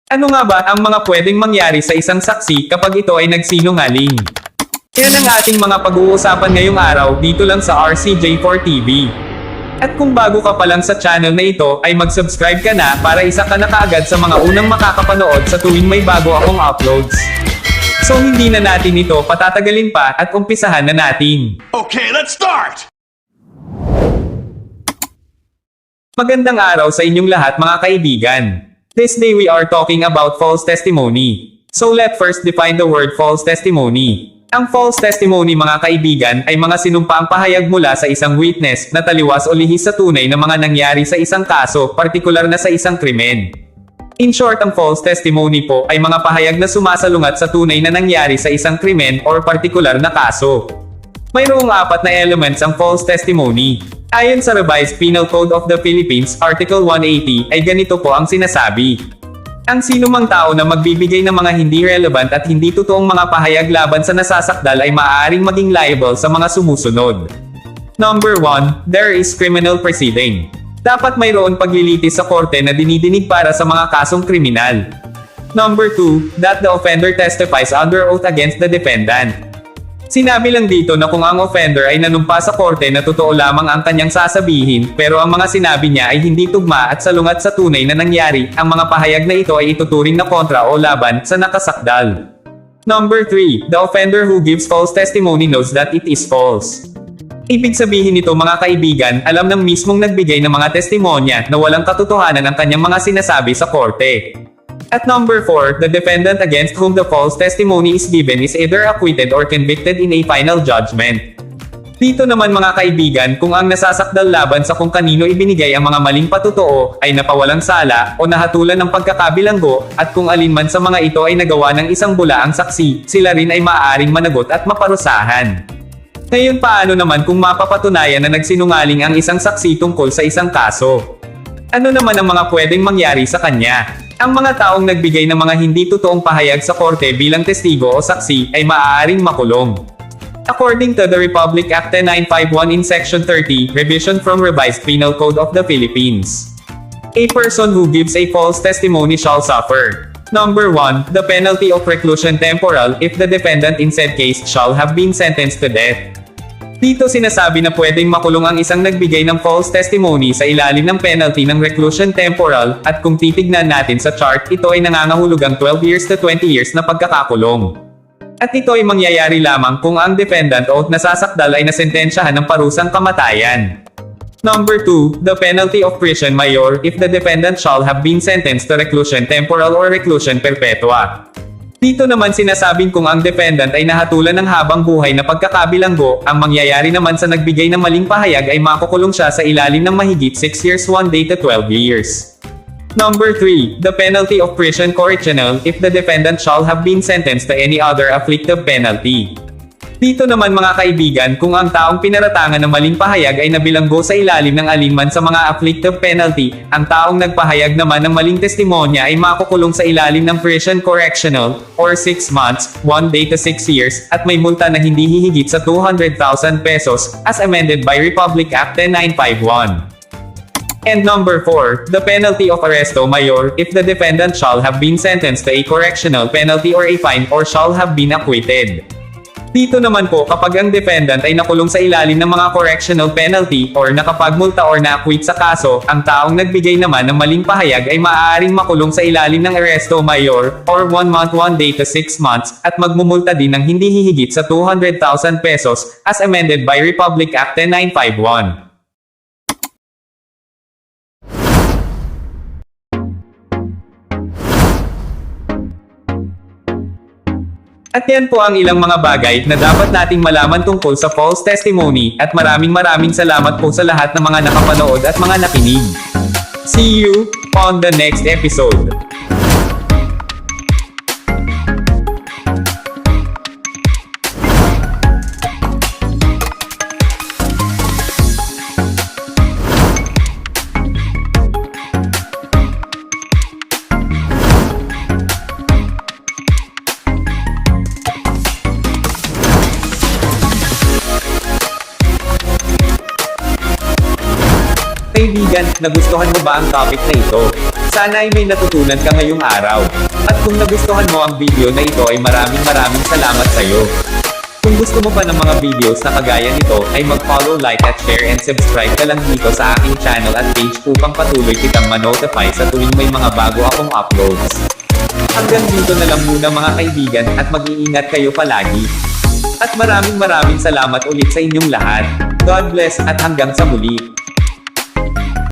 Ano nga ba ang mga pwedeng mangyari sa isang saksi kapag ito ay nagsinungaling? Yan ang ating mga pag-uusapan ngayong araw dito lang sa RCJ4 TV. At kung bago ka pa lang sa channel na ito ay mag-subscribe ka na para isa ka na kaagad sa mga unang makakapanood sa tuwing may bago akong uploads. So hindi na natin ito patatagalin pa at umpisahan na natin. Okay, let's start! Magandang araw sa inyong lahat mga kaibigan. This day we are talking about false testimony. So let's first define the word false testimony. Ang false testimony mga kaibigan ay mga sinumpaang pahayag mula sa isang witness na taliwas o lihis sa tunay na mga nangyari sa isang kaso, partikular na sa isang krimen. In short, ang false testimony po ay mga pahayag na sumasalungat sa tunay na nangyari sa isang krimen or partikular na kaso. Mayroong 4 na elements ang false testimony. Ayon sa Revised Penal Code of the Philippines, Article 180, ay ganito po ang sinasabi. Ang sinumang tao na magbibigay ng mga hindi relevant at hindi totoong mga pahayag laban sa nasasakdal ay maaaring maging liable sa mga sumusunod. Number 1, there is criminal proceeding. Dapat mayroon paglilitis sa korte na dinidinig para sa mga kasong kriminal. Number 2, that the offender testifies under oath against the defendant. Sinabi lang dito na kung ang offender ay nanumpa sa korte na totoo lamang ang kanyang sasabihin, pero ang mga sinabi niya ay hindi tugma at salungat sa tunay na nangyari, ang mga pahayag na ito ay ituturing na kontra o laban sa nakasakdal. Number 3, the offender who gives false testimony knows that it is false. Ibig sabihin nito mga kaibigan, alam ng mismong nagbigay ng mga testimonya na walang katotohanan ang kanyang mga sinasabi sa korte. At number 4, the defendant against whom the false testimony is given is either acquitted or convicted in a final judgment. Dito naman mga kaibigan, kung ang nasasakdal laban sa kung kanino ibinigay ang mga maling patotoo ay napawalang sala o nahatulan ng pagkakabilanggo, at kung alinman sa mga ito ay nagawa ng isang bulaang saksi, sila rin ay maaaring managot at maparusahan. Ngayon paano naman kung mapapatunayan na nagsinungaling ang isang saksi tungkol sa isang kaso? Ano naman ang mga pwedeng mangyari sa kanya? Ang mga taong nagbigay ng mga hindi totoong pahayag sa korte bilang testigo o saksi ay maaaring makulong. According to the Republic Act 10951 in Section 30, Revision from Revised Penal Code of the Philippines, a person who gives a false testimony shall suffer. Number 1, the penalty of reclusion temporal if the defendant in said case shall have been sentenced to death. Dito sinasabi na pwedeng makulong ang isang nagbigay ng false testimony sa ilalim ng penalty ng reclusion temporal, at kung titignan natin sa chart, ito ay nangangahulugang 12 years to 20 years na pagkakakulong. At ito ay mangyayari lamang kung ang defendant o nasasakdal ay nasentensyahan ng parusang kamatayan. Number 2, the penalty of prison mayor if the defendant shall have been sentenced to reclusion temporal or reclusion perpetua. Dito naman sinasabing kung ang defendant ay nahatulan ng habang buhay na pagkakabilanggo, ang mangyayari naman sa nagbigay ng maling pahayag ay makukulong siya sa ilalim ng mahigit 6 years 1 day to 12 years. Number 3, the penalty of prison correctional if the defendant shall have been sentenced to any other afflictive penalty. Dito naman mga kaibigan, kung ang taong pinaratangan ng maling pahayag ay nabilanggo sa ilalim ng alinman sa mga afflictive penalty, ang taong nagpahayag naman ng maling testimonya ay makukulong sa ilalim ng prison correctional, or 6 months, 1 day to 6 years, at may multa na hindi hihigit sa 200,000 pesos, as amended by Republic Act 10951. And number 4, the penalty of arresto mayor if the defendant shall have been sentenced to a correctional penalty or a fine or shall have been acquitted. Dito naman po kapag ang defendant ay nakulong sa ilalim ng mga correctional penalty or nakapagmulta or na-acquit sa kaso, ang taong nagbigay naman ng maling pahayag ay maaaring makulong sa ilalim ng arresto mayor or 1 month 1 day to 6 months at magmumulta din ng hindi hihigit sa 200,000 pesos as amended by Republic Act 10951. At yan po ang ilang mga bagay na dapat nating malaman tungkol sa false testimony, at maraming salamat po sa lahat ng mga nakapanood at mga nakinig. See you on the next episode. Kaibigan, nagustuhan mo ba ang topic na ito? Sana ay may natutunan ka ngayong araw. At kung nagustuhan mo ang video na ito ay maraming salamat sa'yo. Kung gusto mo pa ng mga videos na kagaya nito, ay mag-follow, like at share and subscribe ka lang dito sa aking channel at page upang patuloy kitang ma-notify sa tuwing may mga bago akong uploads. Hanggang dito na lang muna mga kaibigan at mag-iingat kayo palagi. At maraming salamat ulit sa inyong lahat. God bless at hanggang sa muli.